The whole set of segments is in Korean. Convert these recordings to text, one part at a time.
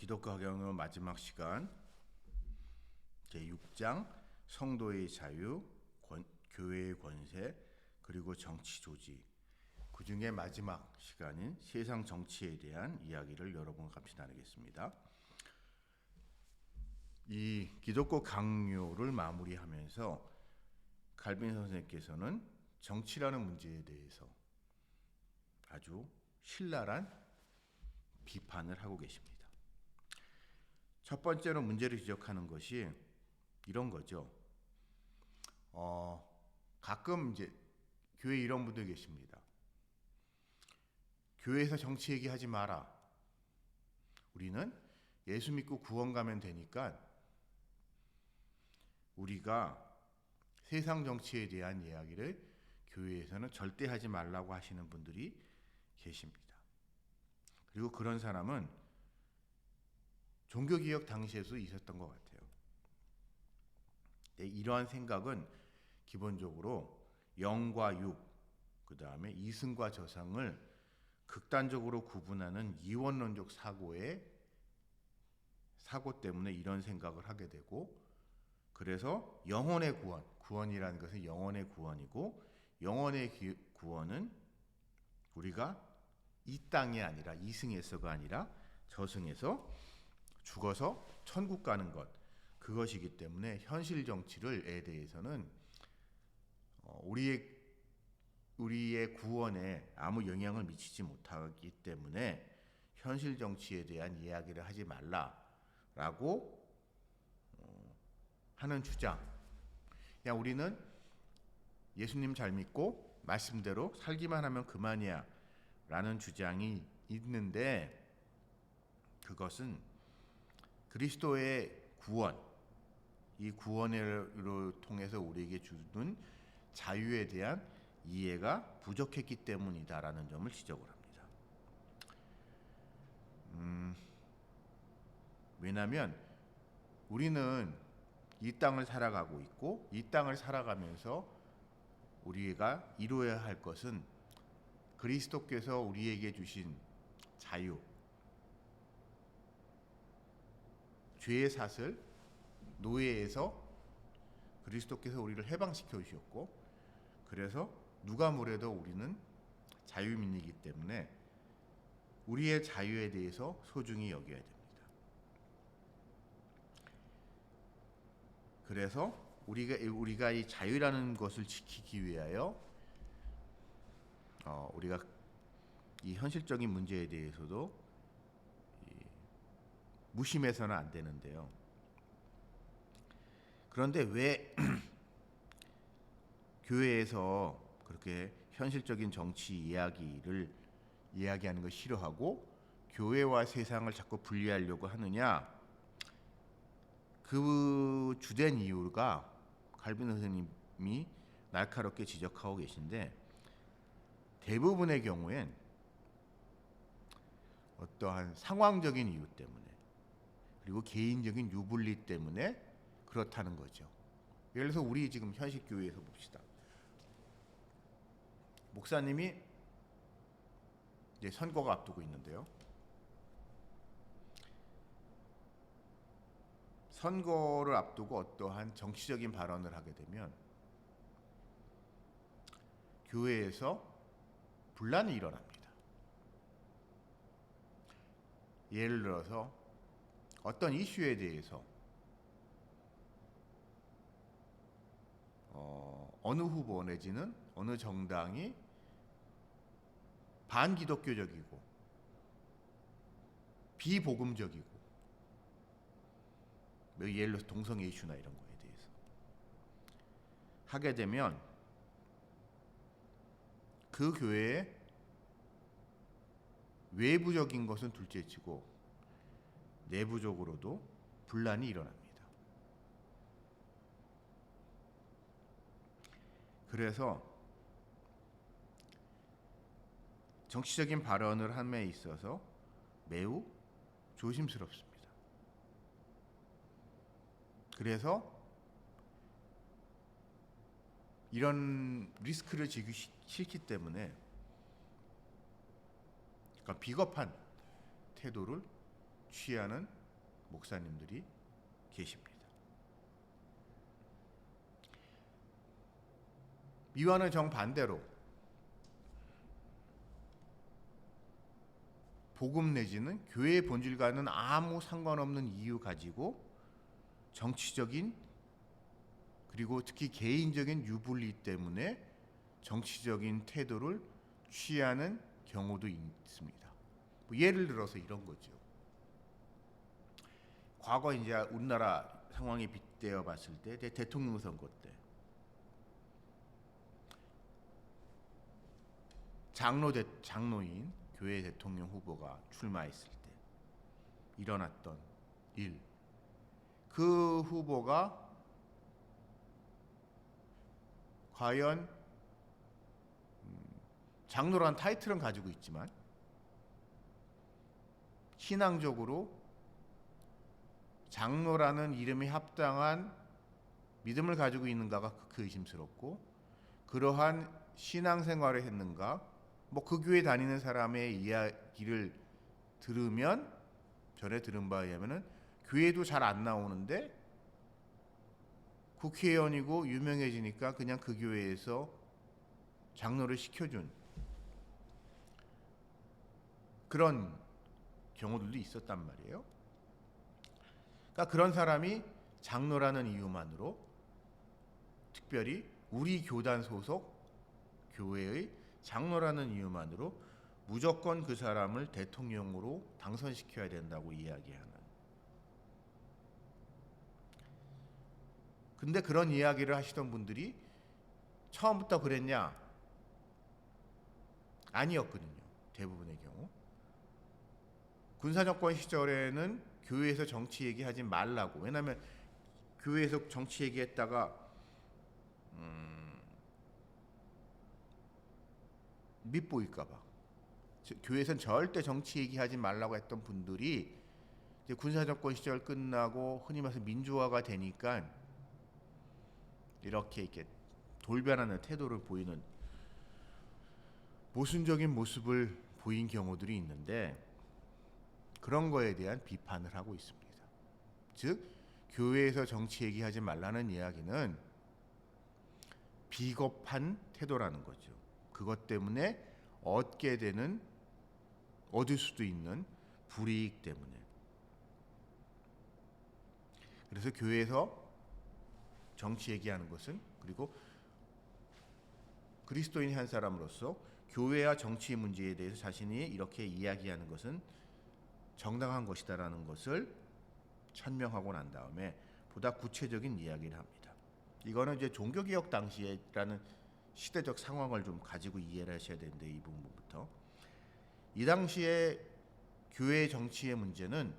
기독교 학연의 마지막 시간 제6장 성도의 자유, 교회의 권세, 그리고 정치 조직, 그 중에 마지막 시간인 세상 정치에 대한 이야기를 여러분과 같이 나누겠습니다. 이 기독교 강요를 마무리하면서 칼빈 선생님께서는 정치라는 문제에 대해서 아주 신랄한 비판을 하고 계십니다. 첫 번째로 문제를 지적하는 것이 이런 거죠. 가끔 이제 교회에 이런 분들 계십니다. 교회에서 정치 얘기하지 마라. 우리는 예수 믿고 구원 가면 되니까 우리가 세상 정치에 대한 이야기를 교회에서는 절대 하지 말라고 하시는 분들이 계십니다. 그리고 그런 사람은 종교개혁 당시에도 있었던 것 같아요. 이러한 생각은 기본적으로 영과 육, 그 다음에 이승과 저승을 극단적으로 구분하는 이원론적 사고 때문에 이런 생각을 하게 되고, 그래서 영혼의 구원이라는 것은 영혼의 구원이고, 영혼의 구원은 우리가 이 땅이 아니라 이승에서가 아니라 저승에서 죽어서 천국 가는 것, 그것이기 때문에 현실 정치를에 대해서는 우리의 구원에 아무 영향을 미치지 못하기 때문에 현실 정치에 대한 이야기를 하지 말라라고 하는 주장. 그냥 우리는 예수님 잘 믿고 말씀대로 살기만 하면 그만이야 라는 주장이 있는데, 그것은 그리스도의 구원, 이 구원을 통해서 우리에게 주는 자유에 대한 이해가 부족했기 때문이다라는 점을 지적을 합니다. 왜냐하면 우리는 이 땅을 살아가고 있고, 이 땅을 살아가면서 우리가 이루어야 할 것은 그리스도께서 우리에게 주신 자유, 죄의 사슬, 노예에서 그리스도께서 우리를 해방시켜 주셨고, 그래서 누가 뭐래도 우리는 자유민이기 때문에 우리의 자유에 대해서 소중히 여겨야 됩니다. 그래서 우리가 이 자유라는 것을 지키기 위하여 우리가 이 현실적인 문제에 대해서도 무심해서는 안 되는데요. 그런데 왜 교회에서 그렇게 현실적인 정치 이야기하는 걸 싫어하고 교회와 세상을 자꾸 분리하려고 하느냐? 그 주된 이유가 칼빈 선생님이 날카롭게 지적하고 계신데, 대부분의 경우엔 어떠한 상황적인 이유 때문에, 그리고 개인적인 유불리 때문에 그렇다는 거죠. 예를 들어서 우리 지금 현실 교회에서 봅시다. 목사님이 이제 선거가 앞두고 있는데요. 선거를 앞두고 어떠한 정치적인 발언을 하게 되면 교회에서 분란이 일어납니다. 예를 들어서 어떤 이슈에 대해서 어느 후보 내지는 어느 정당이 반기독교적이고 비복음적이고, 예를 들어서 동성애 이슈나 이런 거에 대해서 하게 되면 그 교회의 외부적인 것은 둘째치고 내부적으로도 분란이 일어납니다. 그래서 정치적인 발언을 함에 있어서 매우 조심스럽습니다. 그래서 이런 리스크를 지기 싫기 때문에, 그러니까 비겁한 태도를 취하는 목사님들이 계십니다. 이와는 정반대로 복음 내지는 교회의 본질과는 아무 상관없는 이유 가지고 정치적인 그리고 특히 개인적인 유불리 때문에 정치적인 태도를 취하는 경우도 있습니다. 예를 들어서 이런 거죠. 과거 이제 우리나라 상황에 빗대어 봤을 때 대통령 선거 때 장로인 교회 대통령 후보가 출마했을 때 일어났던 일, 그 후보가 과연 장로란 타이틀은 가지고 있지만 신앙적으로 장로라는 이름이 합당한 믿음을 가지고 있는가가 극히 의심스럽고, 그러한 신앙생활을 했는가, 뭐 그 교회 다니는 사람의 이야기를 들으면, 전에 들은 바에 의하면은 교회도 잘 안 나오는데 국회의원이고 유명해지니까 그냥 그 교회에서 장로를 시켜준 그런 경우들도 있었단 말이에요. 그러니까 그런 사람이 장로라는 이유만으로, 특별히 우리 교단 소속 교회의 장로라는 이유만으로 무조건 그 사람을 대통령으로 당선시켜야 된다고 이야기하는. 근데 그런 이야기를 하시던 분들이 처음부터 그랬냐? 아니었거든요. 대부분의 경우. 군사정권 시절에는 교회에서 정치 얘기하지 말라고. 왜냐하면 교회에서 정치 얘기했다가 밉보일까 봐. 교회에서는 절대 정치 얘기하지 말라고 했던 분들이 이제 군사정권 시절 끝나고 흔히 말해서 민주화가 되니까 이렇게 돌변하는 태도를 보이는 모순적인 모습을 보인 경우들이 있는데, 그런 거에 대한 비판을 하고 있습니다. 즉, 교회에서 정치 얘기하지 말라는 이야기는 비겁한 태도라는 거죠. 그것 때문에 얻을 수도 있는 불이익 때문에. 그래서 교회에서 정치 얘기하는 것은, 그리고 그리스도인 한 사람으로서 교회와 정치 문제에 대해서 자신이 이렇게 이야기하는 것은 정당한 것이다라는 것을 천명하고 난 다음에 보다 구체적인 이야기를 합니다. 이거는 이제 종교개혁 당시에라는 시대적 상황을 좀 가지고 이해를 하셔야 되는데, 이 부분부터. 이 당시에 교회 정치의 문제는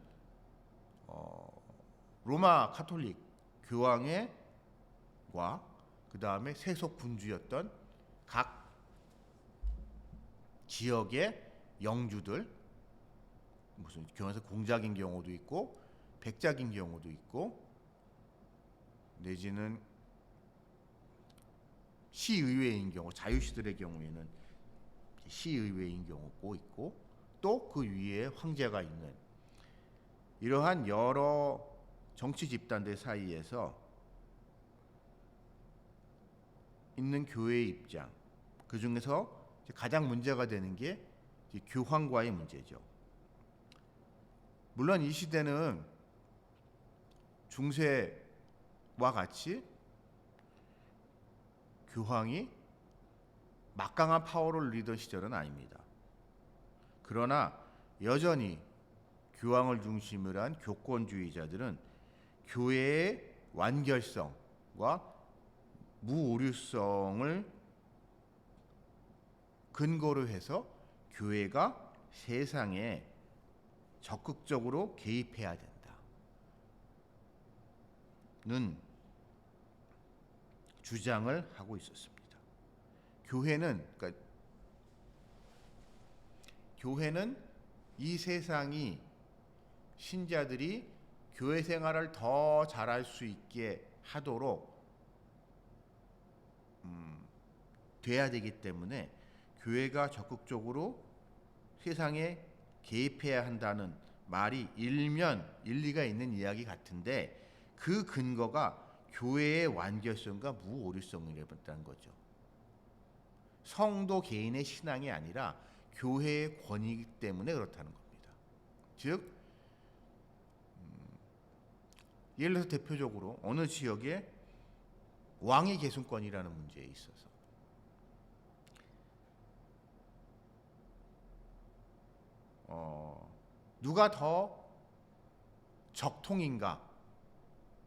로마 카톨릭 교황과 그 다음에 세속 군주였던 각 지역의 영주들, 무슨 교회에서 공작인 경우도 있고 백작인 경우도 있고, 내지는 시의회인 경우, 자유시들의 경우에는 시의회인 경우도 있고, 또 그 위에 황제가 있는, 이러한 여러 정치 집단들 사이에서 있는 교회의 입장, 그 중에서 가장 문제가 되는 게 교황과의 문제죠. 물론 이 시대는 중세와 같이 교황이 막강한 파워를 누리던 시절은 아닙니다. 그러나 여전히 교황을 중심으로 한 교권주의자들은 교회의 완결성과 무오류성을 근거로 해서 교회가 세상에 적극적으로 개입해야 된다는 주장을 하고 있었습니다. 교회는 이 세상이 신자들이 교회 생활을 더 잘할 수 있게 하도록 돼야 되기 때문에 교회가 적극적으로 세상에 개입해야 한다는 말이 일리가 있는 이야기 같은데 그 근거가 교회의 완결성과 무오류성이라는 거죠. 성도 개인의 신앙이 아니라 교회의 권위이기 때문에 그렇다는 겁니다. 즉 예를 들어서 대표적으로 어느 지역에 왕위 계승권이라는 문제에 있어서 누가 더 적통인가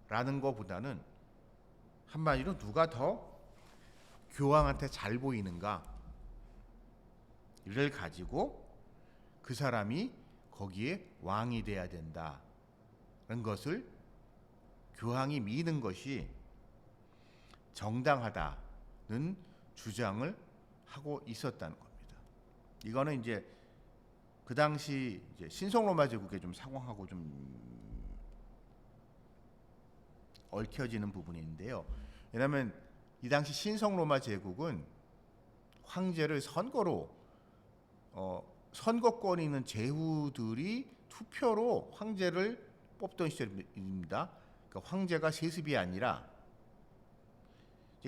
라는 것보다는 한마디로 누가 더 교황한테 잘 보이는가를 가지고 그 사람이 거기에 왕이 돼야 된다는 것을 교황이 믿는 것이 정당하다는 주장을 하고 있었다는 겁니다. 이거는 이제 그 당시 이제 신성로마 제국의 좀 상황하고 좀 얽혀지는 부분인데요. 왜냐하면 이 당시 신성로마 제국은 황제를 선거로 선거권이 있는 제후들이 투표로 황제를 뽑던 시절입니다. 그러니까 황제가 세습이 아니라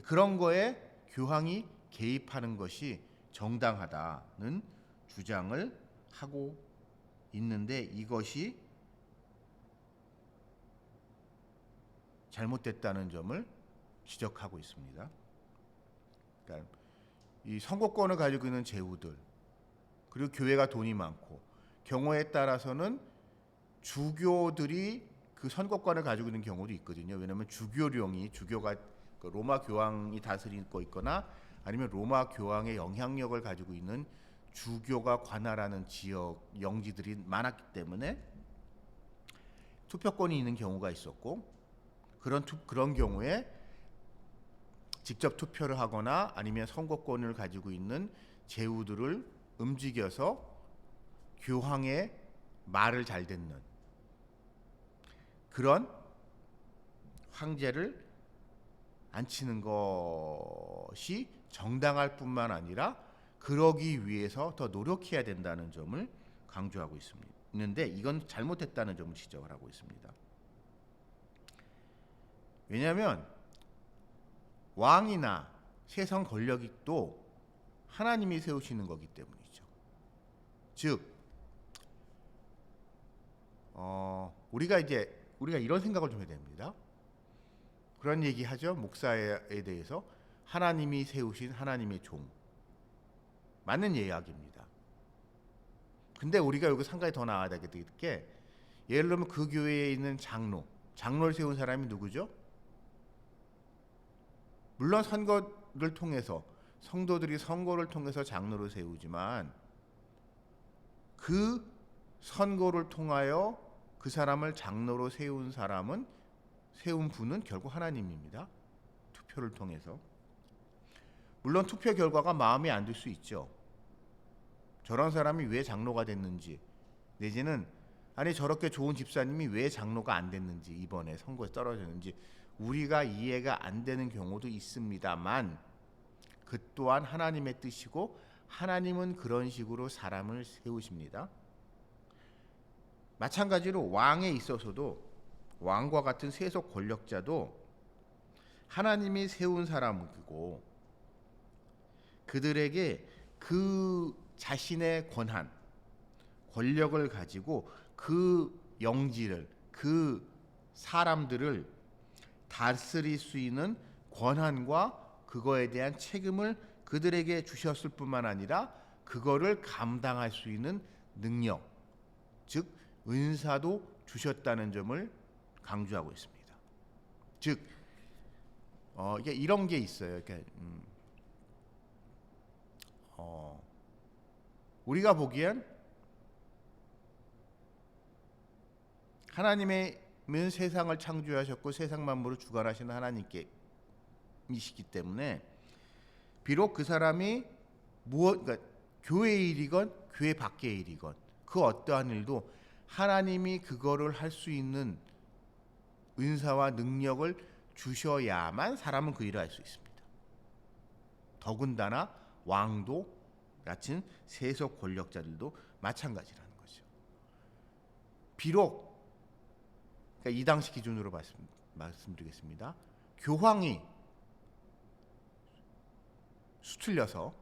그런 거에 교황이 개입하는 것이 정당하다는 주장을 하고 있는데 이것이 잘못됐다는 점을 지적하고 있습니다. 그러니까 이 선거권을 가지고 있는 제후들 그리고 교회가 돈이 많고 경우에 따라서는 주교들이 그 선거권을 가지고 있는 경우도 있거든요. 왜냐하면 주교가 로마 교황이 다스리고 있거나 아니면 로마 교황의 영향력을 가지고 있는 주교가 관할하는 지역 영지들이 많았기 때문에 투표권이 있는 경우가 있었고 그런 경우에 직접 투표를 하거나 아니면 선거권을 가지고 있는 제후들을 움직여서 교황의 말을 잘 듣는 그런 황제를 앉히는 것이 정당할 뿐만 아니라 그러기 위해서 더 노력해야 된다는 점을 강조하고 있는데 이건 잘못했다는 점을 지적을 하고 있습니다. 왜냐하면 왕이나 세상 권력이 또 하나님이 세우시는 거기 때문이죠. 즉 우리가 이런 생각을 좀 해야 됩니다. 그런 얘기하죠. 목사에 대해서 하나님이 세우신 하나님의 종. 맞는 이야기입니다. 근데 우리가 여기 한 가지 더 나와야 되게 게 예를 들면 그 교회에 있는 장로를 세운 사람이 누구죠? 물론 선거를 통해서 성도들이 선거를 통해서 장로를 세우지만 그 선거를 통하여 그 사람을 장로로 세운 분은 결국 하나님입니다. 투표를 통해서. 물론 투표 결과가 마음에 안 들 수 있죠. 저런 사람이 왜 장로가 됐는지 내지는 아니 저렇게 좋은 집사님이 왜 장로가 안 됐는지 이번에 선거에 떨어졌는지 우리가 이해가 안 되는 경우도 있습니다만 그 또한 하나님의 뜻이고 하나님은 그런 식으로 사람을 세우십니다. 마찬가지로 왕에 있어서도 왕과 같은 세속 권력자도 하나님이 세운 사람이고 그들에게 그 자신의 권력을 가지고 그 영지를 그 사람들을 다스릴 수 있는 권한과 그거에 대한 책임을 그들에게 주셨을 뿐만 아니라 그거를 감당할 수 있는 능력, 즉 은사도 주셨다는 점을 강조하고 있습니다. 즉 이게 이런 게 있어요. 우리가 보기엔 하나님은 세상을 창조하셨고 세상 만물을 주관하시는 하나님께이시기 때문에 비록 그 사람이 그러니까 교회의 일이건 교회 밖의 일이건 그 어떠한 일도 하나님이 그거를 할 수 있는 은사와 능력을 주셔야만 사람은 그 일을 할 수 있습니다. 더군다나 왕도 같은 세속 권력자들도 마찬가지라는 거죠. 비록 그러니까 이 당시 기준으로 말씀드리겠습니다. 교황이 수틀려서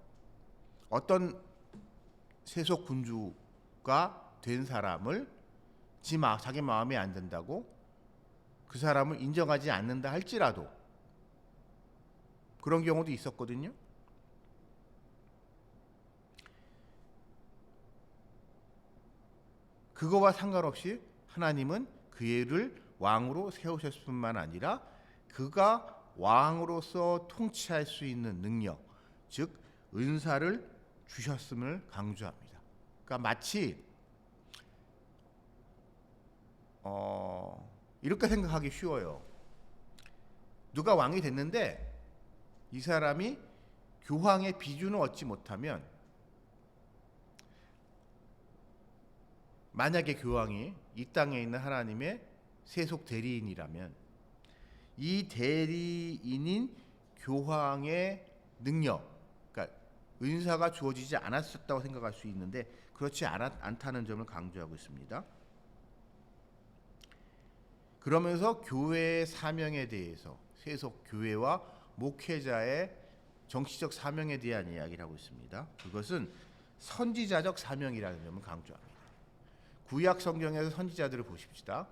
어떤 세속 군주가 된 사람을 자기 마음에 안 든다고 그 사람을 인정하지 않는다 할지라도 그런 경우도 있었거든요. 그거와 상관없이 하나님은 그를 왕으로 세우셨을 뿐만 아니라 그가 왕으로서 통치할 수 있는 능력, 즉 은사를 주셨음을 강조합니다. 그러니까 마치 이렇게 생각하기 쉬워요. 누가 왕이 됐는데 이 사람이 교황의 비준을 얻지 못하면, 만약에 교황이 이 땅에 있는 하나님의 세속 대리인이라면 이 대리인인 교황의 능력, 그러니까 은사가 주어지지 않았었다고 생각할 수 있는데 그렇지 않다는 점을 강조하고 있습니다. 그러면서 교회의 사명에 대해서, 세속 교회와 목회자의 정치적 사명에 대한 이야기를 하고 있습니다. 그것은 선지자적 사명이라는 점을 강조합니다. 구약 성경에서 선지자들을 보십시다.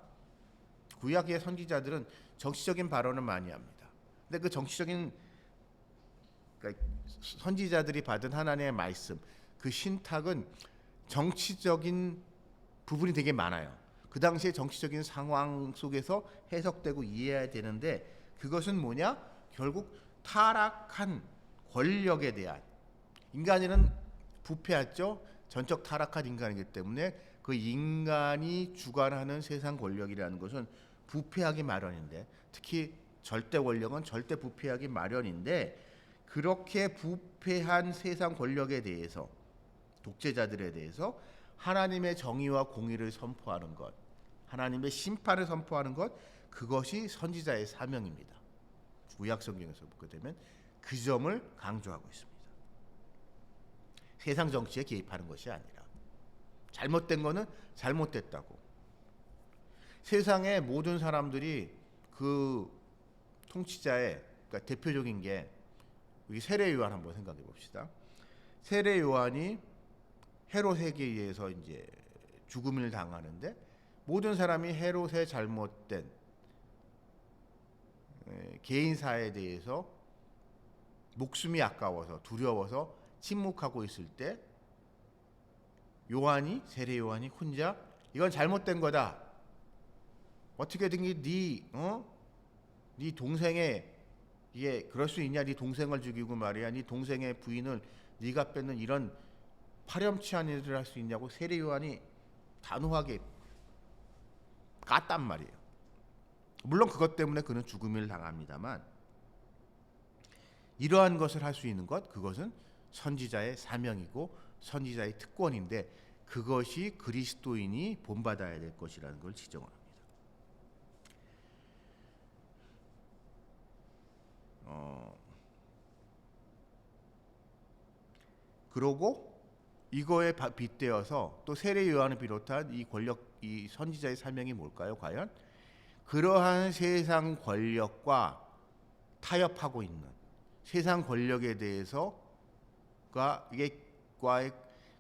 구약의 선지자들은 정치적인 발언을 많이 합니다. 근데 그 정치적인, 그러니까 선지자들이 받은 하나님의 말씀, 그 신탁은 정치적인 부분이 되게 많아요. 그 당시에 정치적인 상황 속에서 해석되고 이해해야 되는데 그것은 뭐냐? 결국 타락한 권력에 대한, 인간은 부패했죠. 전적 타락한 인간이기 때문에 그 인간이 주관하는 세상 권력이라는 것은 부패하기 마련인데, 특히 절대 권력은 절대 부패하기 마련인데, 그렇게 부패한 세상 권력에 대해서, 독재자들에 대해서 하나님의 정의와 공의를 선포하는 것, 하나님의 심판을 선포하는 것, 그것이 선지자의 사명입니다. 구약 성경에서 보게 되면 그 점을 강조하고 있습니다. 세상 정치에 개입하는 것이 아니라 잘못된 거는 잘못됐다고. 세상의 모든 사람들이 그 통치자의, 그러니까 대표적인 게 우리 세례 요한 한번 생각해 봅시다. 세례 요한이 헤롯에게 의해서 이제 죽음을 당하는데 모든 사람이 헤롯의 잘못된 개인사에 대해서 목숨이 아까워서 두려워서 침묵하고 있을 때 세례 요한이 혼자 이건 잘못된 거다. 어떻게든 네 동생의, 이게 그럴 수 있냐? 네 동생을 죽이고 말이야. 네 동생의 부인을 네가 뺏는 이런 파렴치한 일을 할 수 있냐고 세례 요한이 단호하게 깠단 말이에요. 물론 그것 때문에 그는 죽음을 당합니다만, 이러한 것을 할 수 있는 것, 그것은 선지자의 사명이고 선지자의 특권인데 그것이 그리스도인이 본받아야 될 것이라는 걸 지정을 합니다. 그러고 이거에 빗대어서 또 세례 요한을 비롯한 이 권력, 이 선지자의 사명이 뭘까요? 과연 그러한 세상 권력과 타협하고 있는, 세상 권력에 대해서가 이게과의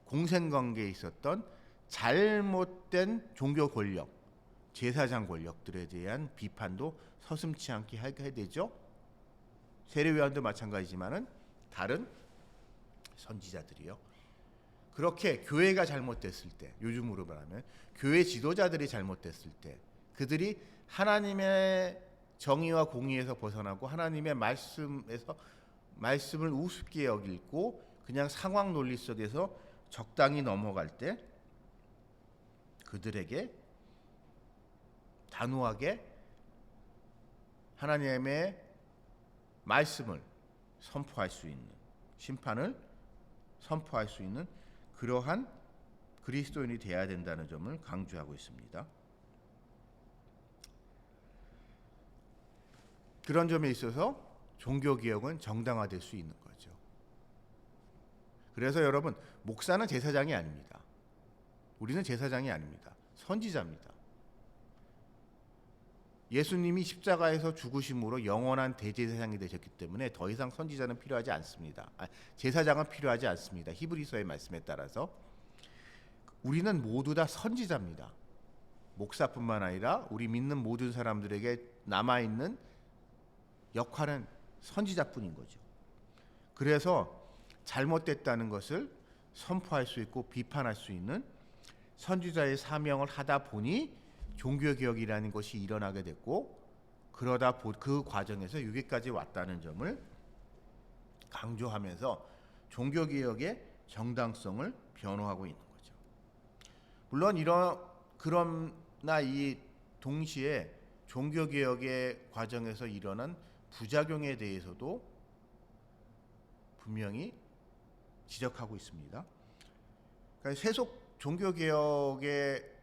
공생관계에 있었던 잘못된 종교 권력, 제사장 권력들에 대한 비판도 서슴지 않게 하게 되죠. 세례 요한도 마찬가지지만은 다른 선지자들이요. 그렇게 교회가 잘못됐을 때, 요즘으로 말하면 교회 지도자들이 잘못됐을 때, 그들이 하나님의 정의와 공의에서 벗어나고 하나님의 말씀을 우습게 여기고 그냥 상황 논리 속에서 적당히 넘어갈 때 그들에게 단호하게 하나님의 말씀을 선포할 수 있는, 심판을 선포할 수 있는 그러한 그리스도인이 되어야 된다는 점을 강조하고 있습니다. 그런 점에 있어서 종교개혁은 정당화될 수 있는 거죠. 그래서 여러분, 목사는 제사장이 아닙니다. 우리는 제사장이 아닙니다. 선지자입니다. 예수님이 십자가에서 죽으심으로 영원한 대제사장이 되셨기 때문에 더 이상 선지자는 필요하지 않습니다. 제사장은 필요하지 않습니다. 히브리서의 말씀에 따라서 우리는 모두 다 선지자입니다. 목사뿐만 아니라 우리 믿는 모든 사람들에게 남아있는 역할은 선지자뿐인 거죠. 그래서 잘못됐다는 것을 선포할 수 있고 비판할 수 있는 선지자의 사명을 하다 보니 종교개혁이라는 것이 일어나게 됐고, 그러다 그 과정에서 여기까지 왔다는 점을 강조하면서 종교개혁의 정당성을 변호하고 있는 거죠. 물론 그러나 이 동시에 종교개혁의 과정에서 일어난 부작용에 대해서도 분명히 지적하고 있습니다. 그러니까 세속 종교개혁의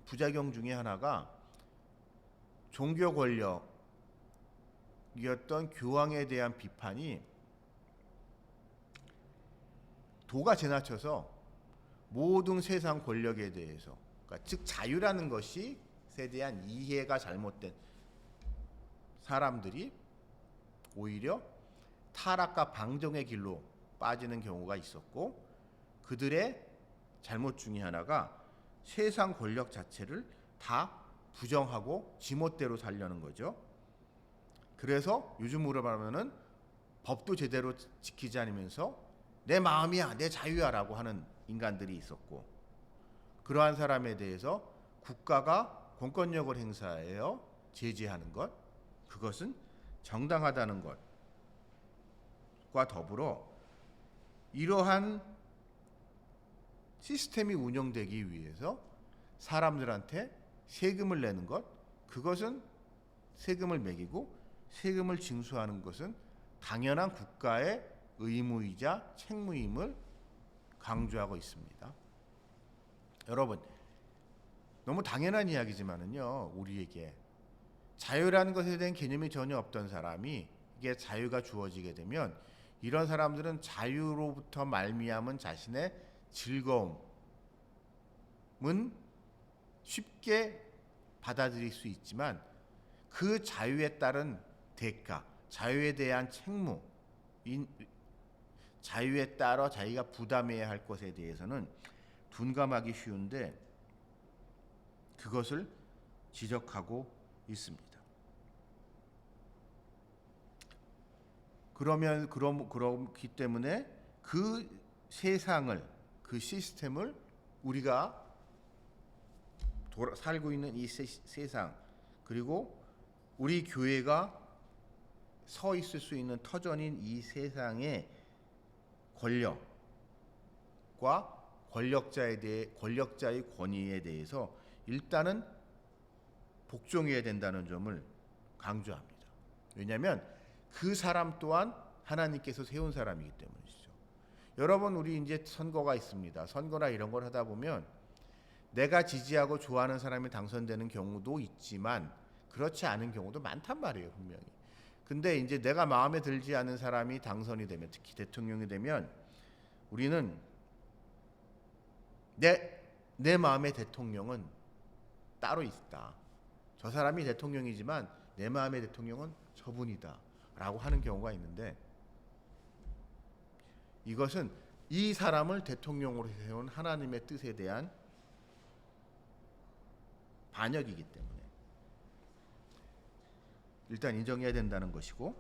부작용 중에 하나가 종교 권력이었던 교황에 대한 비판이 도가 지나쳐서 모든 세상 권력에 대해서, 그러니까 즉 자유라는 것이 에 대한 이해가 잘못된 사람들이 오히려 타락과 방종의 길로 빠지는 경우가 있었고, 그들의 잘못 중에 하나가 세상 권력 자체를 다 부정하고 지멋대로 살려는 거죠. 그래서 요즘으로 말하면은 법도 제대로 지키지 않으면서 내 마음이야, 내 자유야라고 하는 인간들이 있었고, 그러한 사람에 대해서 국가가 공권력을 행사하여 제재하는 것, 그것은 정당하다는 것과 더불어 이러한 시스템이 운영되기 위해서 사람들한테 세금을 내는 것, 그것은 세금을 매기고 세금을 징수하는 것은 당연한 국가의 의무이자 책무임을 강조하고 있습니다. 여러분, 너무 당연한 이야기지만은요, 우리에게 자유라는 것에 대한 개념이 전혀 없던 사람이 이게 자유가 주어지게 되면 이런 사람들은 자유로부터 말미암은 자신의 즐거움은 쉽게 받아들일 수 있지만 그 자유에 따른 대가, 자유에 대한 책무, 자유에 따라 자기가 부담해야 할 것에 대해서는 둔감하기 쉬운데 그것을 지적하고 있습니다. 그렇기 때문에 그 세상을, 그 시스템을 우리가 살고 있는 이 세상, 그리고 우리 교회가 서 있을 수 있는 터전인 이 세상의 권력과 권력자의 권위에 대해서 일단은 복종해야 된다는 점을 강조합니다. 왜냐하면 그 사람 또한 하나님께서 세운 사람이기 때문이죠. 여러분, 우리 이제 선거가 있습니다. 선거나 이런 걸 하다 보면 내가 지지하고 좋아하는 사람이 당선되는 경우도 있지만 그렇지 않은 경우도 많단 말이에요, 분명히. 근데 이제 내가 마음에 들지 않은 사람이 당선이 되면, 특히 대통령이 되면 우리는 내 마음의 대통령은 따로 있다. 저 사람이 대통령이지만 내 마음의 대통령은 저분이다 라고 하는 경우가 있는데, 이것은 이 사람을 대통령으로 세운 하나님의 뜻에 대한 반역이기 때문에 일단 인정해야 된다는 것이고,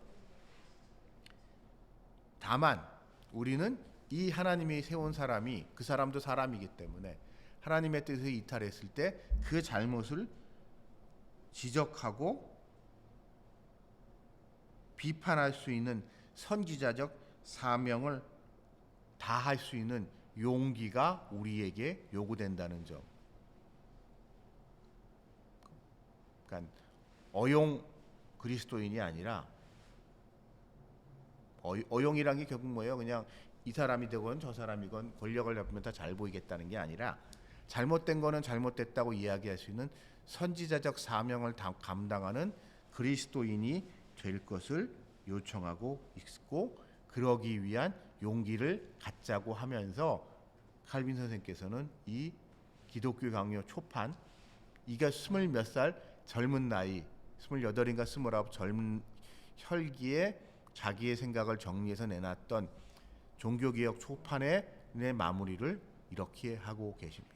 다만 우리는 이 하나님이 세운 사람이, 그 사람도 사람이기 때문에 하나님의 뜻을 이탈했을 때 그 잘못을 지적하고 비판할 수 있는 선지자적 사명을 다할 수 있는 용기가 우리에게 요구된다는 점. 그러니까 어용 그리스도인이 아니라, 어용이란 게 결국 뭐예요? 그냥 이 사람이 되건 저 사람이건 권력을 잡으면 다 잘 보이겠다는 게 아니라, 잘못된 거는 잘못됐다고 이야기할 수 있는 선지자적 사명을 감당하는 그리스도인이 될 것을 요청하고 있고, 그러기 위한 용기를 갖자고 하면서 칼빈 선생께서는 이 기독교 강요 초판, 이가 20몇 살 젊은 나이 28인가 29 젊은 혈기에 자기의 생각을 정리해서 내놨던 종교개혁 초판의 마무리를 이렇게 하고 계십니다.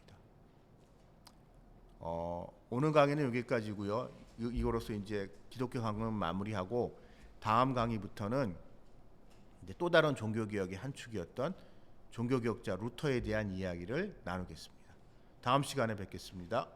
오늘 강의는 여기까지고요. 이거로서 이제 기독교 강의는 마무리하고 다음 강의부터는 이제 또 다른 종교개혁의 한 축이었던 종교개혁자 루터에 대한 이야기를 나누겠습니다. 다음 시간에 뵙겠습니다.